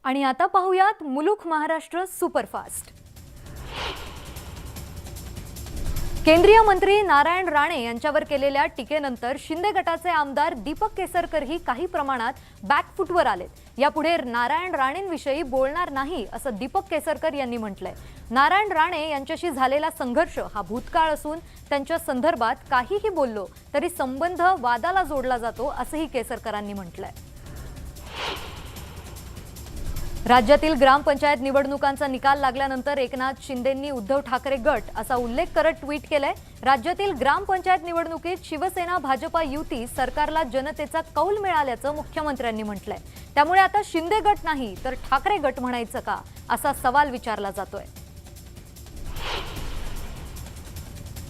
आणि आता पाहूयात मुलुख महाराष्ट्र सुपरफास्ट। केंद्रीय मंत्री नारायण राणे यांच्यावर केलेल्या टीकेनंतर शिंदे गटाचे आमदार दीपक केसरकरही काही प्रमाणात बॅकफुटवर आलेत। यापुढे नारायण राणेंविषयी बोलणार नाही असं दीपक केसरकर यांनी म्हटलंय। नारायण राणे यांच्याशी झालेला संघर्ष हा भूतकाळ असून त्यांच्या संदर्भात काहीही बोललो तरी संबंध वादाला जोडला जातो असंही केसरकरांनी म्हटलंय। राज्यातील ग्रामपंचायत निवडणुकांचा निकाल लागल्यानंतर एकनाथ शिंदेंनी उद्धव ठाकरे गट असा उल्लेख करत ट्विट केलंय। राज्यातील ग्रामपंचायत निवडणुकीत शिवसेना भाजपा युती सरकारला जनतेचा कौल मिळाल्याचं मुख्यमंत्र्यांनी म्हटलंय। त्यामुळे आता शिंदे गट नाही तर ठाकरे गट म्हणायचं का असा सवाल विचारला जातोय।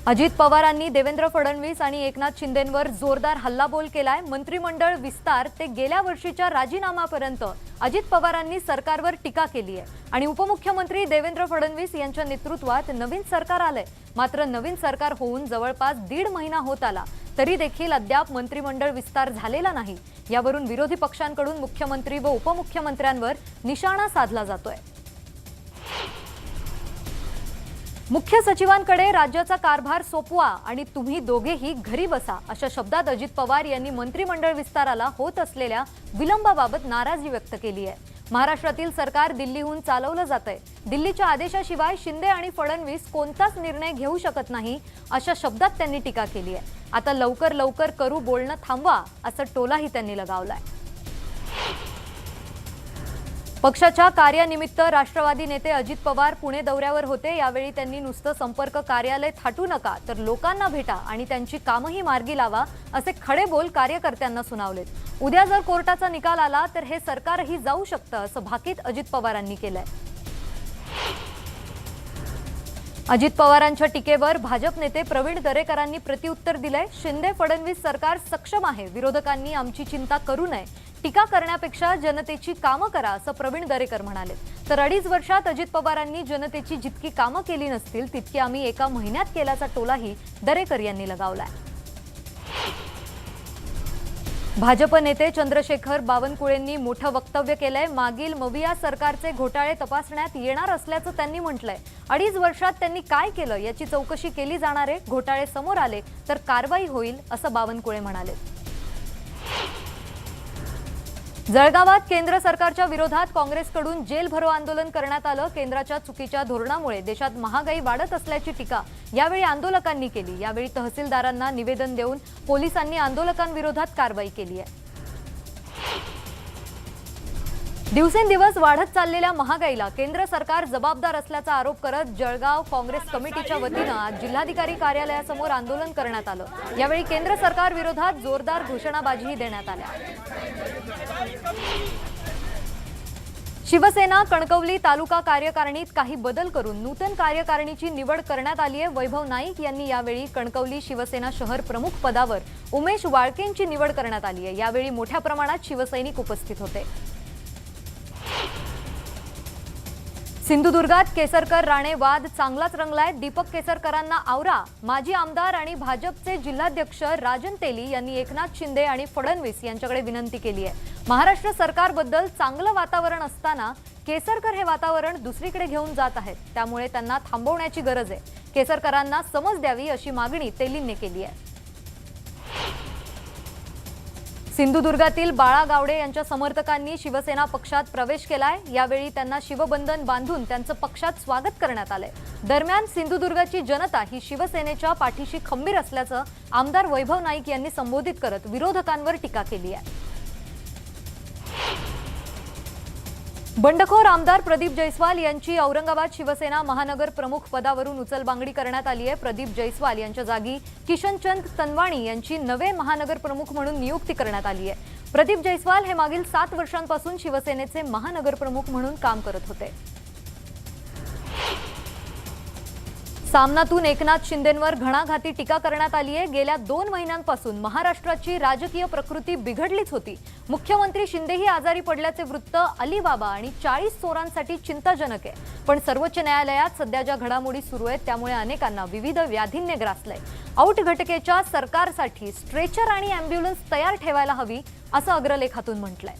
अजित पवारांनी देवेंद्र फडणवीस आणि एकनाथ शिंदेंवर जोरदार हल्लाबोल केलाय। मंत्रिमंडळ विस्तार ते गेल्या वर्षीच्या राजीनाम्यापर्यंत अजित पवारांनी सरकारवर टीका केली आहे आणि उपमुख्यमंत्री देवेंद्र फडणवीस यांच्या नेतृत्वात नवीन सरकार आलंय। मात्र नवीन सरकार होऊन जवळपास 1.5 महिना होत आला तरी देखील अद्याप मंत्रिमंडळ विस्तार झालेला नाही। यावरून विरोधी पक्षांकडून मुख्यमंत्री व उपमुख्यमंत्र्यांवर निशाणा साधला जातोय। मुख्य सचिवांकडे राज्याचा कारभार सोपवा आणि तुम्ही दोघेही घरी बसा अशा शब्दात अजित पवार यांनी मंत्रिमंडळ विस्ताराला होत असलेल्या विलंबाबाबत नाराजी व्यक्त केली आहे। महाराष्ट्रातील सरकार दिल्लीहून चालवलं जातंय। दिल्लीच्या आदेशाशिवाय शिंदे आणि फडणवीस कोणताच निर्णय घेऊ शकत नाही अशा शब्दात त्यांनी टीका केली आहे। आता लवकर करू बोलणं थांबवा असा टोलाही त्यांनी लगावलाय। पक्षाच्या कार्यानिमित्त राष्ट्रवादी नेते अजित पवार पुणे दौऱ्यावर होते। यावेळी त्यांनी नुसतं संपर्क कार्यालय थाटू नका तर लोकांना भेटा आणि त्यांची कामही मार्गी लावा असे खडे बोल कार्यकर्त्यांना सुनावलेत। उद्या जर कोर्टाचा निकाल आला तर हे सरकारही जाऊ शकतं असं भाकीत अजित पवारांनी केलंय। अजित पवारांच्या टीकेवर भाजप नेते प्रवीण दरेकरांनी प्रत्युत्तर दिलंय। शिंदे फडणवीस सरकार सक्षम आहे, विरोधकांनी आमची चिंता करू नये, टीका करण्यापेक्षा जनतेची कामं करा असं प्रवीण दरेकर म्हणाले। तर 2.5 वर्षात अजित पवारांनी जनतेची जितकी कामं केली नसतील तितकी आम्ही एका महिन्यात केल्याचा टोलाही दरेकर यांनी लगावलाय। भाजप नेते चंद्रशेखर बावनकुळेंनी मोठं वक्तव्य केलंय। मागील मविया सरकारचे घोटाळे तपासण्यात येणार असल्याचं त्यांनी म्हटलंय। 2.5 वर्षात त्यांनी काय केलं याची चौकशी केली जाणार आहे। घोटाळे समोर आले तर कारवाई होईल असं बावनकुळे म्हणाले। जळगावात केंद्र सरकारच्या विरोधात काँग्रेसकडून जेल भरो आंदोलन करण्यात आलं। केंद्राच्या चुकीच्या धोरणामुळे देशात महागाई वाढत असल्याची टीका यावेळी आंदोलकांनी केली। यावेळी तहसीलदारांना निवेदन देऊन पोलिसांनी आंदोलकांविरोधात कारवाई केली आहे। दिवसेंदिवस वाढत चाललेल्या महागाईला केंद्र सरकार जबाबदार असल्याचा आरोप करत जळगाव काँग्रेस कमिटीच्या वतीनं आज जिल्हाधिकारी कार्यालयासमोर आंदोलन करण्यात आलं। यावेळी केंद्र सरकार विरोधात जोरदार घोषणाबाजीही देण्यात आल्या। शिवसेना कणकवली तालुका कार्यकारिणीत काही बदल करून नूतन कार्यकारिणीची निवड करण्यात आली आहे। वैभव नाईक यांनी यावेळी कणकवली शिवसेना शहर प्रमुख पदावर उमेश वाळकेंची निवड करण्यात आली आहे। यावेळी मोठ्या प्रमाणात शिवसैनिक उपस्थित होते। सिंधुदुर्गात केसरकर राणे वाद चांगलाच रंगलाय। दीपक केसरकरांना आवरा। माजी आमदार आणि भाजपचे जिल्हाध्यक्ष राजन तेली यांनी एकनाथ शिंदे आणि फडणवीस यांच्याकडे विनंती केली आहे। महाराष्ट्र सरकारबद्दल चांगलं वातावरण असताना केसरकर हे वातावरण दुसरीकडे घेऊन जात आहेत, त्यामुळे त्यांना थांबवण्याची गरज आहे। केसरकरांना समज द्यावी अशी मागणी तेलींनी केली आहे। सिंधुदुर्गातील बाळा गावडे यांच्या समर्थकांनी शिवसेना पक्षात प्रवेश केलाय। यावेळी त्यांना शिवबंधन बांधून त्यांचं पक्षात स्वागत करण्यात आलंय। दरम्यान सिंधुदुर्गाची जनता ही शिवसेनेच्या पाठीशी खंबीर असल्याचं आमदार वैभव नाईक यांनी संबोधित करत विरोधकांवर टीका केली आहे। बंडखोर आमदार प्रदीप जैस्वाल यांची औरंगाबाद शिवसेना महानगर प्रमुख पदावरून उचलबांगडी करण्यात आली आहे। प्रदीप जैस्वाल यांच्या जागी किशनचंद तनवाणी यांची नवे महानगर प्रमुख म्हणून नियुक्ती करण्यात आली आहे। प्रदीप जैस्वाल हे मागील 7 वर्षांपासून शिवसेनेचे महानगर प्रमुख म्हणून काम करत होते। सामनातून एकनाथ शिंदेंवर घणाघाती टीका करण्यात आली आहे। गेल्या 2 महिन्यांपासून महाराष्ट्राची राजकीय प्रकृती बिघडलीच होती। मुख्यमंत्री शिंदेही आजारी पडल्याचे वृत्त अलिबाबा आणि 40 चोरांसाठी चिंताजनक आहे। पण सर्वोच्च न्यायालयात सध्या ज्या घडामोडी सुरू आहेत त्यामुळे अनेकांना विविध व्याधींनी ग्रासलंय। आऊट घटकेच्या सरकारसाठी स्ट्रेचर आणि ॲम्ब्युलन्स तयार ठेवायला हवी असं अग्रलेखातून म्हटलंय।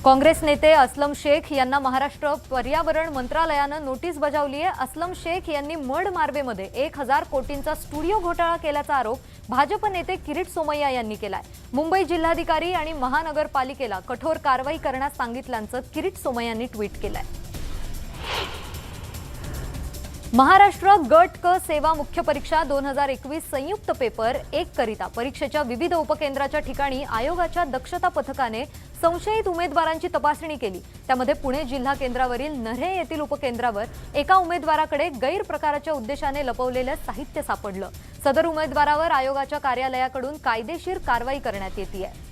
काँग्रेस नेते असलम शेख यांना महाराष्ट्र पर्यावरण मंत्रालयानं नोटीस बजावली आहे। असलम शेख यांनी मड मार्बेमध्ये 1000 कोटींचा स्टुडिओ घोटाळा केल्याचा आरोप भाजप नेते किरीट सोमय्या यांनी केलाय। मुंबई जिल्हाधिकारी आणि महानगरपालिकेला कठोर कारवाई करण्यास सांगितल्याचं किरीट सोमय्यांनी ट्विट केलंय। महाराष्ट्र गट क सेवा मुख्य परीक्षा 2021 संयुक्त पेपर 1 करिता परीक्षेच्या विविध उपकेंद्राच्या ठिकाणी आयोगाच्या दक्षता पथकाने संशयित उमेदवारांची तपासणी केली। त्यामध्ये पुणे जिल्हा केंद्रावरील नऱ्हे येथील उपकेंद्रावर एका उमेदवाराकडे गैरप्रकाराच्या उद्देशाने लपवलेले साहित्य सापडलं। सदर उमेदवारावर आयोगाच्या कार्यालयाकडून कायदेशीर कारवाई करण्यात येते आहे।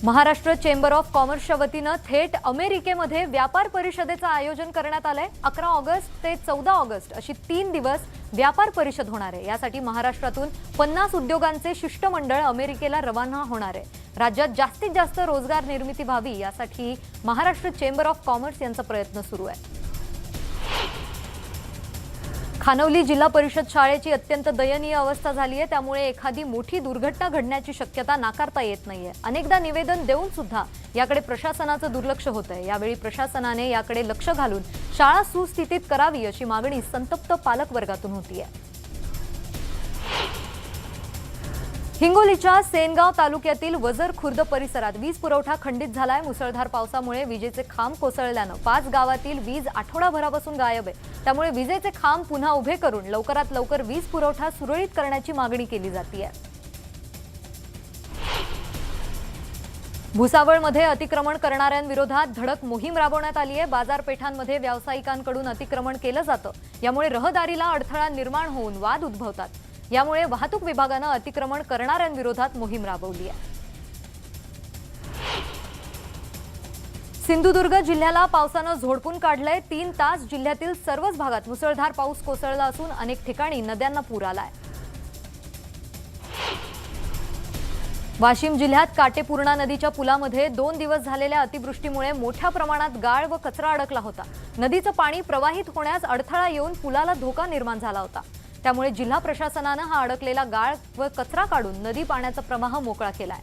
महाराष्ट्र चेंबर ऑफ कॉमर्सच्या वतीनं थेट अमेरिकेमध्ये व्यापार परिषदेचं आयोजन करण्यात आलंय। 11 ऑगस्ट ते 14 ऑगस्ट अशी 3 दिवस व्यापार परिषद होणार आहे। यासाठी महाराष्ट्रातून 50 उद्योगांचे शिष्टमंडळ अमेरिकेला रवाना होणार आहे। राज्यात जास्तीत जास्त रोजगार निर्मिती व्हावी यासाठी महाराष्ट्र चेंबर ऑफ कॉमर्स यांचा प्रयत्न सुरू आहे। खानवली जिल्हा परिषद शाळेची अत्यंत दयनीय अवस्था झाली आहे। त्यामुळे एखादी मोठी दुर्घटना घडण्याची शक्यता नाकारता येत नाहीये। अनेकदा निवेदन देऊन सुद्धा याकडे प्रशासनाचं दुर्लक्ष होतंय। यावेळी प्रशासनाने याकडे लक्ष घालून शाळा सुस्थितीत करावी अशी मागणी संतप्त पालक वर्गातून होतीये। हिंगोलीच्या सेनगाव तालुक्यातील वजर खुर्द परिसरात वीज पुरवठा खंडित झालाय। मुसळधार पावसामुळे विजेचे खांब कोसळल्यानं 5 गावातील वीज आठवडाभरापासून गायब आहे। त्यामुळे विजेचे खांब पुन्हा उभे करून लवकरात लवकर वीज पुरवठा सुरळीत करण्याची मागणी केली जाते। भुसावळमध्ये अतिक्रमण करणाऱ्यांविरोधात धडक मोहीम राबवण्यात आली आहे। बाजारपेठांमध्ये व्यावसायिकांकडून अतिक्रमण केलं जातं। यामुळे रहदारीला अडथळा निर्माण होऊन वाद उद्भवतात। यामुळे वाहतूक विभागानं अतिक्रमण करणाऱ्यांविरोधात मोहीम राबवली आहे। सिंधुदुर्ग जिल्ह्याला पावसानं झोडपून काढलंय। 3 तास जिल्ह्यातील सर्वच भागात मुसळधार पाऊस कोसळला असून अनेक ठिकाणी नद्यांना पूर आलाय। वाशिम जिल्ह्यात काटेपूर्णा नदीच्या पुलामध्ये 2 दिवस झालेल्या अतिवृष्टीमुळे मोठ्या प्रमाणात गाळ व कचरा अडकला होता। नदीचं पाणी प्रवाहित होण्यास अडथळा येऊन पुलाला धोका निर्माण झाला होता। त्यामुळे जिल्हा प्रशासनानं हा अडकलेला गाळ व कचरा काढून नदी पाण्याचा प्रवाह मोकळा केलाय।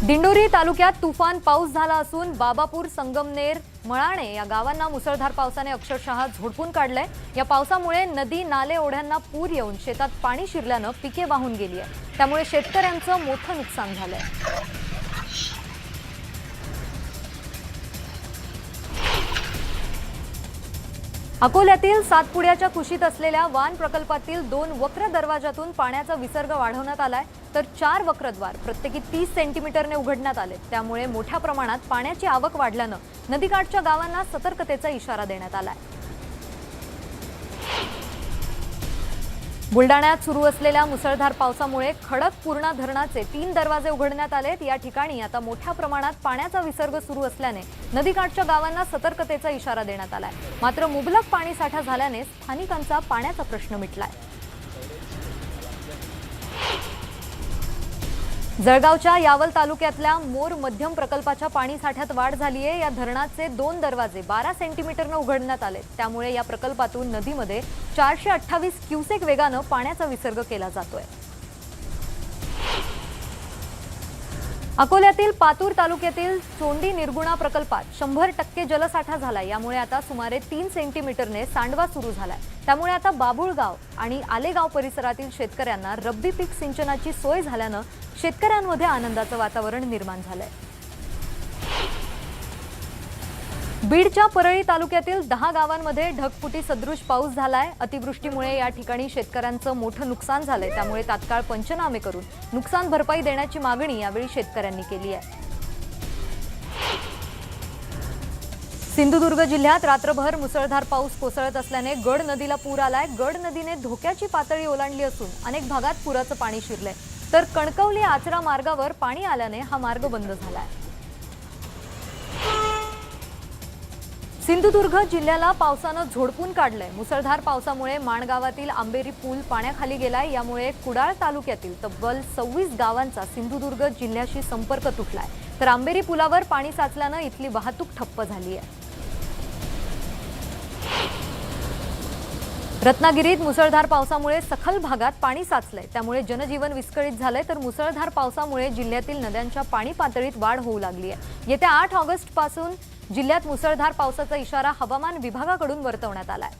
दिंडोरी तालुक्यात तुफान पाऊस झाला असून बाबापूर, संगमनेर, मळाणे या गावांना मुसळधार पावसाने अक्षरशः झोडपून काढलंय। या पावसामुळे नदी, नाले, ओढ्यांना पूर येऊन शेतात पाणी शिरल्यानं पिके वाहून गेली आहे। त्यामुळे शेतकऱ्यांचं मोठं नुकसान झालंय। अकोल्यातील सातपुड्याच्या कुशीत असलेल्या वान प्रकल्पातील 2 वक्र दरवाजातून पाण्याचा विसर्ग वाढवण्यात आलाय, तर 4 वक्रद्वार प्रत्येकी 30 सेंटीमीटरने उघडण्यात आले। त्यामुळे मोठ्या प्रमाणात पाण्याची आवक वाढल्यानं नदीकाठच्या गावांना सतर्कतेचा इशारा देण्यात आलाय। बुलडाण्यात सुरू असलेल्या मुसळधार पावसामुळे खडकपूर्णा धरणाचे 3 दरवाजे उघडण्यात आलेत। या ठिकाणी आता मोठ्या प्रमाणात पाण्याचा विसर्ग सुरू असल्याने नदीकाठच्या गावांना सतर्कतेचा इशारा देण्यात आलाय। मात्र मुबलक पाणीसाठा झाल्याने स्थानिकांचा पाण्याचा प्रश्न मिटलाय। जळगावच्या यावल तालुक्यातल्या मोर मध्यम प्रकल्पाच्या पाणीसाठ्यात वाढ झाली आहे। या धरणाचे 2 दरवाजे 12 सेंटीमीटरने उघडण्यात आले। त्यामुळे या प्रकल्पातून नदीमध्ये 428 क्युसेक वेगानं पाण्याचा विसर्ग केला जातोय। अकोल्यातील पातूर तालुक्यातील चोंडी निर्गुणा प्रकल्पात 100% जलसाठा झालाय। यामुळे आता सुमारे 3 सेंटीमीटरने सांडवा सुरू झालाय। त्यामुळे आता बाबुळगाव आणि आलेगाव परिसरातील शेतकऱ्यांना रब्बी पीक सिंचनाची सोय झाल्यानं शेतकऱ्यांमध्ये आनंदाचं वातावरण निर्माण झालंय। बीडच्या परळी तालुक्यातील 10 गावांमध्ये ढगफुटी सदृश पाऊस झालाय। अतिवृष्टीमुळे या ठिकाणी शेतकऱ्यांचं मोठं नुकसान झालंय। त्यामुळे तात्काळ पंचनामे करून नुकसान भरपाई देण्याची मागणी यावेळी शेतकऱ्यांनी केली आहे। सिंधुदुर्ग जिल्ह्यात रात्रभर मुसळधार पाऊस कोसळत असल्याने गड नदीला पूर आलाय। गड नदीने धोक्याची पातळी ओलांडली असून अनेक भागात पुराचं पाणी शिरलंय, तर कणकवली आचरा मार्गावर पाणी आल्याने हा मार्ग बंद झालाय। सिंधुदुर्ग जिल्ह्याला पावसानं झोडपून काढलंय। मुसळधार पावसामुळे माणगावातील आंबेरी पूल पाण्याखाली गेलाय। यामुळे कुडाळ तालुक्यातील तब्बल 26 गावांचा सिंधुदुर्ग जिल्ह्याशी संपर्क तुटलाय, तर आंबेरी पुलावर पाणी साचल्यानं इथली वाहतूक ठप्प झाली आहे। रत्नागिरीत मुसळधार पावसामुळे सखल भागात पाणी साचलंय, त्यामुळे जनजीवन विस्कळीत झालंय। तर मुसळधार पावसामुळे जिल्ह्यातील नद्यांच्या पाणी पातळीत वाढ होऊ लागली आहे। येत्या 8 ऑगस्ट पासून जिल्ह्यात मुसळधार पावसाचा इशारा हवामान विभागाकडून वर्तवण्यात आलाय।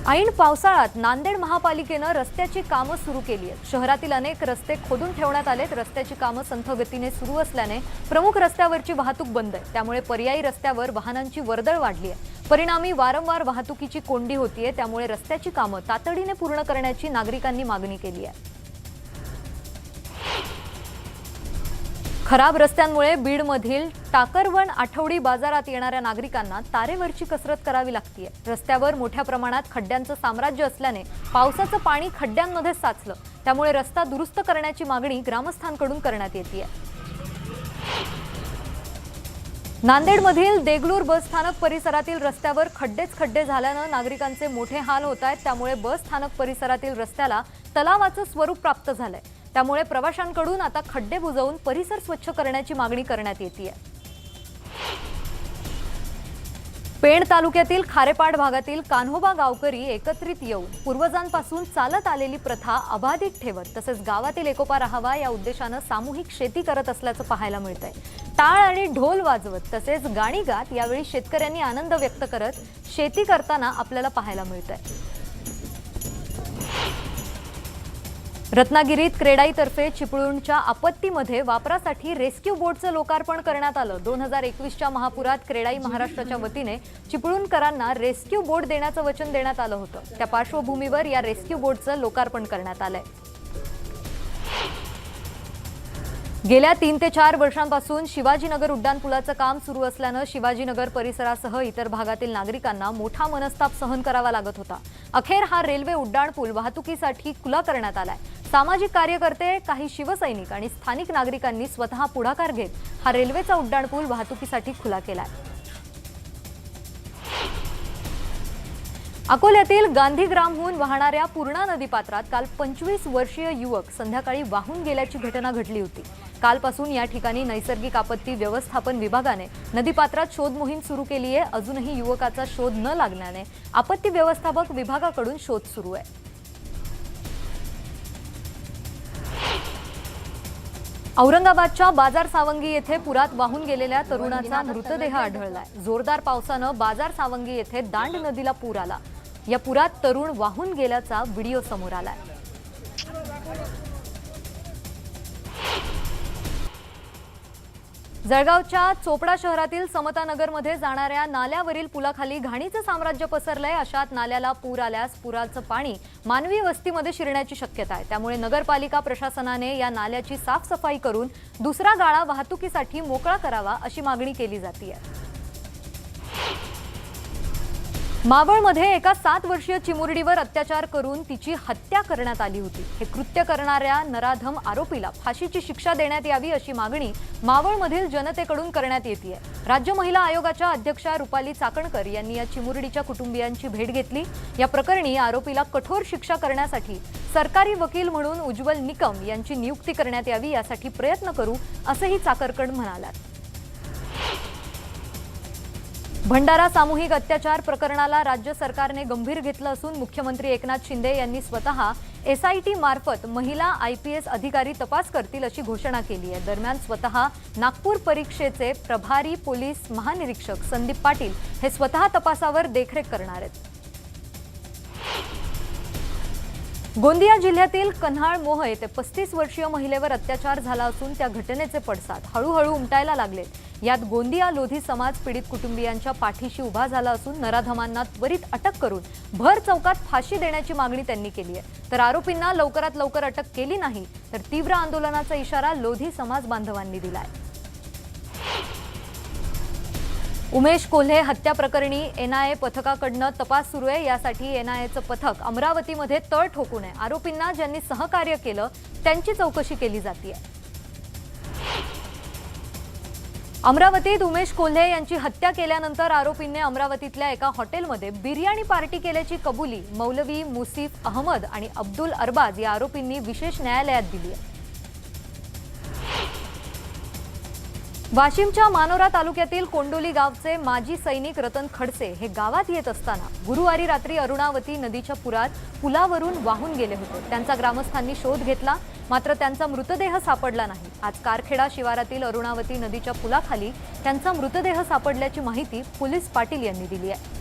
ऐन पावसाळ्यात नांदेड महापालिकेनं रस्त्याची कामं सुरू केली आहेत। शहरातील अनेक रस्ते खोदून ठेवण्यात आलेत। रस्त्याची कामं संथ गतीने सुरू असल्याने प्रमुख रस्त्यावरची वाहतूक बंद आहे, त्यामुळे पर्यायी रस्त्यावर वाहनांची वर्दळ वाढली आहे। परिणामी वारंवार वाहतुकीची कोंडी होतीये, त्यामुळे रस्त्याची कामं तातडीने पूर्ण करण्याची नागरिकांनी मागणी केली आहे। खराब रस्त्यांमुळे बीडमधील टाकरवण आठवडी बाजारात येणाऱ्या नागरिकांना तारेवरची कसरत करावी लागतेय। रस्त्यावर मोठ्या प्रमाणात खड्ड्यांचं साम्राज्य असल्याने पावसाचं पाणी खड्ड्यांमध्ये साचलं, त्यामुळे रस्ता दुरुस्त करण्याची मागणी ग्रामस्थांकडून करण्यात येतेय। नांदेडमधील देगलूर बस स्थानक परिसरातील रस्त्यावर खड्डे झाल्यानं नागरिकांचे मोठे हाल होत आहेत, त्यामुळे बस स्थानक परिसरातील रस्त्याला तलावाचं स्वरूप प्राप्त झालंय। त्यामुळे प्रवाशांकडून आता खड्डे बुजवून परिसर स्वच्छ करण्याची मागणी करण्यात येतेय। पेण तालुक्यातील खारेपाड भागातील कान्होबा गावकरी एकत्रित येऊन पूर्वजांपासून चालत आलेली प्रथा अबाधित ठेवत तसेच गावातील एकोपा राहावा या उद्देशानं सामूहिक शेती करत असल्याचं पाहायला मिळतंय। टाळ आणि ढोल वाजवत तसेच गाणी गात यावेळी शेतकऱ्यांनी आनंद व्यक्त करत शेती करताना आपल्याला पाहायला मिळतंय। रत्नागिरीत क्रेडाईतर्फे चिपळूणच्या आपत्तीमध्ये वापरासाठी रेस्क्यू बोटचं लोकार्पण करण्यात आलं। 2021च्या महापुरात क्रेडाई महाराष्ट्राच्या वतीने चिपळूणकरांना रेस्क्यू बोट देण्याचं वचन देण्यात आलं होतं। त्या पार्श्वभूमीवर या रेस्क्यू बोटचं लोकार्पण करण्यात आलंय। गेल्या 3 ते 4 वर्षांपासून शिवाजीनगर उड्डाणपुलाचं काम सुरू असल्यानं शिवाजीनगर परिसरासह इतर भागातील नागरिकांना मोठा मनस्ताप सहन करावा लागत होता। अखेर हा रेल्वे उड्डाणपूल वाहतुकीसाठी खुला करण्यात आलाय। सामाजिक कार्यकर्ते, काही शिवसैनिक आणि स्थानिक नागरिकांनी स्वतः पुढाकार घेत हा रेल्वेचा उड्डाणपूल वाहतुकीसाठी खुला केलाय। अकोल्यातील गांधीग्रामहून वाहणाऱ्या पूर्णा नदीपात्रात काल 25 वर्षीय युवक संध्याकाळी वाहून गेल्याची घटना घडली होती। कालपासून या ठिकाणी नैसर्गिक आपत्ती व्यवस्थापन विभागाने नदीपात्रात शोध मोहीम सुरू केली आहे। अजूनही युवकाचा शोध न लागल्याने आपत्ती व्यवस्थापक विभागाकडून शोध सुरू आहे। औरंगाबादच्या बाजार सावंगी येथे पुरात वाहून गेलेल्या तरुणाचा मृतदेह आढळलाय। जोरदार पावसानं बाजार सावंगी येथे दांड नदीला पूर आला। या पुरात तरुण वाहून गेल्याचा व्हिडिओ समोर आलाय। जळगावच्या चोपडा शहरातील समतानगरमध्ये जाणाऱ्या नाल्यावरील पुलाखाली घाणीचं साम्राज्य पसरलंय। अशात नाल्याला पूर आल्यास पुराचं पाणी मानवी वस्तीमध्ये शिरण्याची शक्यता आहे, त्यामुळे नगरपालिका प्रशासनाने या नाल्याची साफसफाई करून दुसरा गाळा वाहतुकीसाठी मोकळा करावा अशी मागणी केली जाते। मावळमध्ये एका 7 वर्षीय चिमुरडीवर अत्याचार करून तिची हत्या करण्यात आली होती। हे कृत्य करणाऱ्या नराधम आरोपीला फाशीची शिक्षा देण्यात यावी अशी मागणी मावळमधील जनतेकडून करण्यात येतेय। राज्य महिला आयोगाच्या अध्यक्षा रुपाली चाकणकर यांनी या चिमुरडीच्या कुटुंबियांची भेट घेतली। या प्रकरणी आरोपीला कठोर शिक्षा करण्यासाठी सरकारी वकील म्हणून उज्ज्वल निकम यांची नियुक्ती करण्यात यावी, यासाठी प्रयत्न करू असंही चाकणकर म्हणाल्यात। भंडारा सामूहिक अत्याचार प्रकरणाला राज्य सरकारने गंभीर घेतलं असून मुख्यमंत्री एकनाथ शिंदे यांनी स्वतः SIT मार्फत महिला IPS अधिकारी तपास करतील अशी घोषणा केली आहे। दरम्यान स्वतः नागपूर परीक्षेचे प्रभारी पोलीस महानिरीक्षक संदीप पाटील हे स्वतः तपासावर देखरेख करणार आहेत। गोंदिया जिल्ह्यातील कन्हाळ मोह येथे 35 वर्षीय महिलेवर अत्याचार झाला असून त्या घटनेचे पडसाद हळूहळू उमटायला लागलेत। यात गोंदिया लोधी समाज पीडित कुटुंबियांच्या पाठीशी उभा झाला असून नराधमांना त्वरित अटक करून भर चौकात फाशी देण्याची मागणी त्यांनी केली आहे। तर आरोपींना लवकरात लवकर अटक केली नाही तर तीव्र आंदोलनाचा इशारा लोधी समाज बांधवांनी दिलाय। उमेश कोल्हे हत्या प्रकरणी NIA पथकाकडून तपास सुरू आहे। यासाठी NIAचं पथक अमरावतीमध्ये तळ ठोकून आहे। आरोपींना ज्यांनी सहकार्य केलं त्यांची चौकशी केली जाते। अमरावतीत उमेश कोल्हे यांची हत्या केल्यानंतर आरोपींनी अमरावतीतल्या एका हॉटेलमध्ये बिर्याणी पार्टी केल्याची कबुली मौलवी मुसीफ अहमद आणि अब्दुल अरबाज या आरोपींनी विशेष न्यायालयात दिली आहे। वाशिमच्या मानोरा तालुक्यातील कोंडोली गावचे माजी सैनिक रतन खडसे हे गावात येत असताना गुरुवारी रात्री अरुणावती नदीच्या पुरात पुलावरून वाहून गेले होते। त्यांचा ग्रामस्थांनी शोध घेतला, मात्र त्यांचा मृतदेह सापडला नाही। आज कारखेडा शिवारातील अरुणावती नदीच्या पुलाखाली त्यांचा मृतदेह सापडल्याची माहिती पोलीस पाटील यांनी दिली आहे।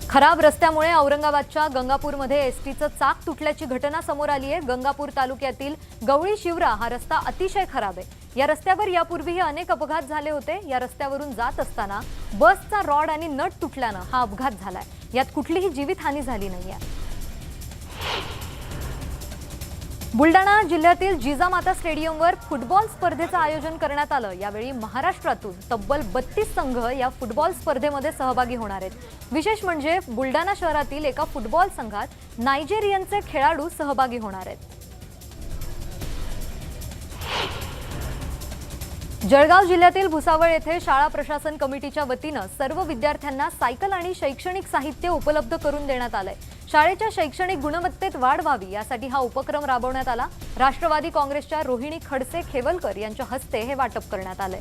खराब रस्त्यामुळे औरंगाबादच्या गंगापूरमध्ये एसटीचं चाक तुटल्याची घटना समोर आली आहे। गंगापूर तालुक्यातील गवळी शिवरा हा रस्ता अतिशय खराब आहे। या रस्त्यावर यापूर्वीही अनेक अपघात झाले होते। या रस्त्यावरून जात असताना बसचा रॉड आणि नट तुटल्यानं हा अपघात झालाय। यात कुठलीही जीवितहानी झाली नाहीये। बुलढाणा जिल्ह्यातील जिजामाता स्टेडियमवर फुटबॉल स्पर्धेचं आयोजन करण्यात आलं। यावेळी महाराष्ट्रातून तब्बल 32 संघ या फुटबॉल स्पर्धेमध्ये सहभागी होणार आहेत। विशेष म्हणजे बुलढाणा शहरातील एका फुटबॉल संघात नायजेरियनचे खेळाडू सहभागी होणार आहेत। जळगाव जिल्ह्यातील भुसावळ येथे शाळा प्रशासन कमिटीच्या वतीनं सर्व विद्यार्थ्यांना सायकल आणि शैक्षणिक साहित्य उपलब्ध करून देण्यात आलंय। शाळेच्या शैक्षणिक गुणवत्तेत वाढ व्हावी यासाठी हा उपक्रम राबवण्यात आला। राष्ट्रवादी काँग्रेसच्या रोहिणी खडसे खेवलकर यांच्या हस्ते हे वाटप करण्यात आले।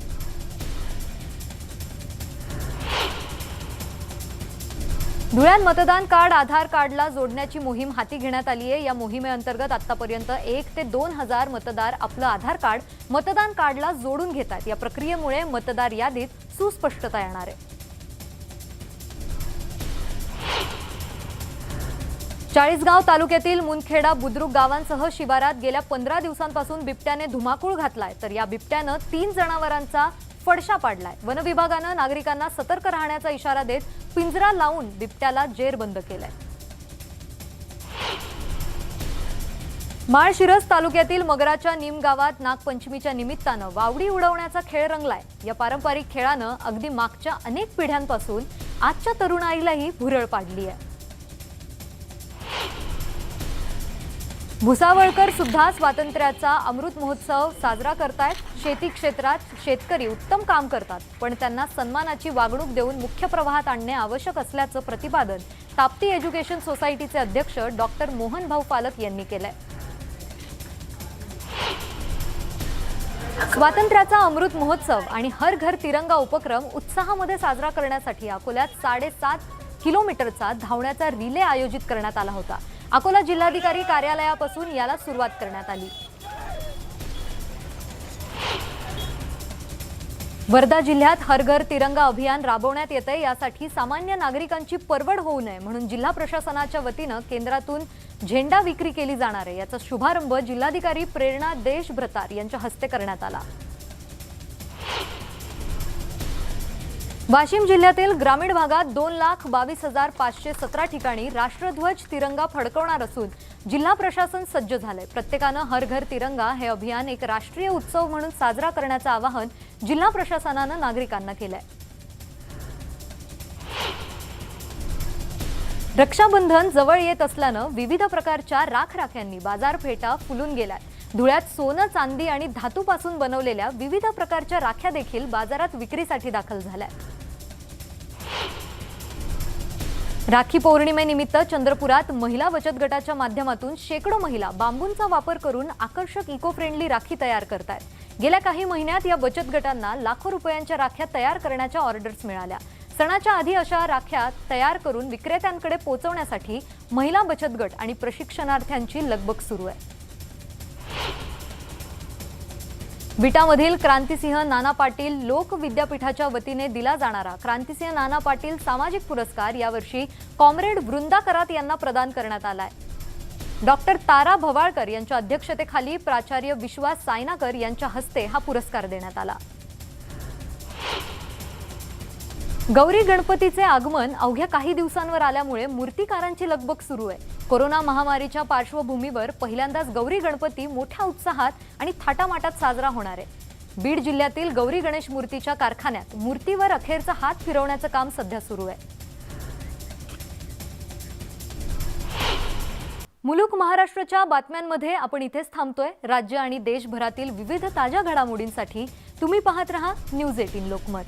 धुळ्यात मतदान कार्ड आधार कार्डला जोडण्याची मोहीम हाती घेण्यात आली आहे। या मोहिमेअंतर्गत आतापर्यंत 1 ते 2,000 मतदार आपलं आधार कार्ड मतदान कार्डला जोडून घेतात। या प्रक्रियेमुळे मतदार यादीत सुस्पष्टता येणार आहे। चाळीसगाव तालुक्यातील मुनखेडा बुद्रुक गावांसह शिवारात गेल्या 15 दिवसांपासून बिबट्याने धुमाकूळ घातलाय। तर या बिबट्यानं 3 जनावरांचा फडशा पाडलाय। वन विभागानं नागरिकांना सतर्क राहण्याचा इशारा देत पिंजरा लावून बिबट्याला जेरबंद केलंय। माळशिरस तालुक्यातील मगराच्या निम गावात नागपंचमीच्या निमित्तानं वावडी उडवण्याचा खेळ रंगलाय। या पारंपरिक खेळानं अगदी मागच्या अनेक पिढ्यांपासून आजच्या तरुणाईलाही भुरळ पाडली आहे। भुसावळकर सुद्धा स्वातंत्र्याचा अमृत महोत्सव साजरा करतायत। शेती क्षेत्रात शेतकरी उत्तम काम करतात, पण त्यांना सन्मानाची वागणूक देऊन मुख्य प्रवाहात आणणे आवश्यक असल्याचं प्रतिपादन ताप्ती एज्युकेशन सोसायटीचे अध्यक्ष डॉक्टर मोहन भाऊ पालक यांनी केलंय। स्वातंत्र्याचा अमृत महोत्सव आणि हर घर तिरंगा उपक्रम उत्साहामध्ये साजरा करण्यासाठी अकोल्यात 7.5 किलोमीटरचा धावण्याचा रिले आयोजित करण्यात आला होता। अकोला जिल्हाधिकारी कार्यालयापासून याला सुरुवात करण्यात आली। वर्धा जिल्ह्यात हर घर तिरंगा अभियान राबवण्यात येते। यासाठी सामान्य नागरिकांची परवड होऊ नये म्हणून जिल्हा प्रशासनाच्या वतीनं केंद्रातून झेंडा विक्री केली जाणार आहे। याचा शुभारंभ जिल्हाधिकारी प्रेरणा देशभ्रतार यांच्या हस्ते करण्यात आला। वाशिम जिल्ह्यातील ग्रामीण भागात 2,22,517 ठिकाणी राष्ट्रध्वज तिरंगा फडकवणार असून जिल्हा प्रशासन सज्ज झालंय। प्रत्येकानं हर घर तिरंगा हे अभियान एक राष्ट्रीय उत्सव म्हणून साजरा करण्याचं आवाहन जिल्हा प्रशासनानं नागरिकांना केलंय। रक्षाबंधन जवळ येत असल्यानं विविध प्रकारच्या राख्यांनी बाजारपेठा फुलून गेल्यात। धुळ्यात सोनं, चांदी आणि धातूपासून बनवलेल्या विविध प्रकारच्या राख्या देखील बाजारात विक्रीसाठी दाखल झाल्या। राखी पौर्णिमेनिमित्त चंद्रपुरात महिला बचत गटाच्या माध्यमातून शेकडो महिला बांबूंचा वापर करून आकर्षक इको फ्रेंडली राखी तयार करतात। गेल्या काही महिन्यात या बचत गटांना लाखो रुपयांच्या राख्या तयार करण्याच्या ऑर्डर्स मिळाल्या। सणाच्या आधी अशा राख्या तयार करून विक्रेत्यांकडे पोहोचवण्यासाठी महिला बचत गट आणि प्रशिक्षणार्थ्यांची लगबग सुरू आहे। विटामधील क्रांतिसिंह नाना पाटील लोक विद्यापीठाच्या वतीने दिला जाणारा क्रांतिसिंह नाना पाटील सामाजिक पुरस्कार यावर्षी कॉम्रेड वृंदा करात यांना प्रदान करण्यात आलाय। डॉक्टर तारा भवाळकर यांच्या अध्यक्षतेखाली प्राचार्य विश्वास सायनाकर यांच्या हस्ते हा पुरस्कार देण्यात आला। गौरी गणपतीचे आगमन अवघ्या काही दिवसांवर आल्यामुळे मूर्तिकारांची लगबग सुरू आहे। कोरोना महामारीच्या पार्श्वभूमीवर पहिल्यांदाच गौरी गणपती मोठ्या उत्साहात आणि थाटामाटात साजरा होणार आहे। बीड जिल्ह्यातील गौरी गणेश मूर्तीच्या कारखान्यात मूर्तीवर अखेरचा हात फिरवण्याचं काम सध्या सुरू आहे। मुलुक महाराष्ट्राच्या बातम्यांमध्ये आपण इथेच थांबतोय। राज्य आणि देशभरातील विविध ताज्या घडामोडींसाठी तुम्ही पाहत रहा न्यूज 18 लोकमत।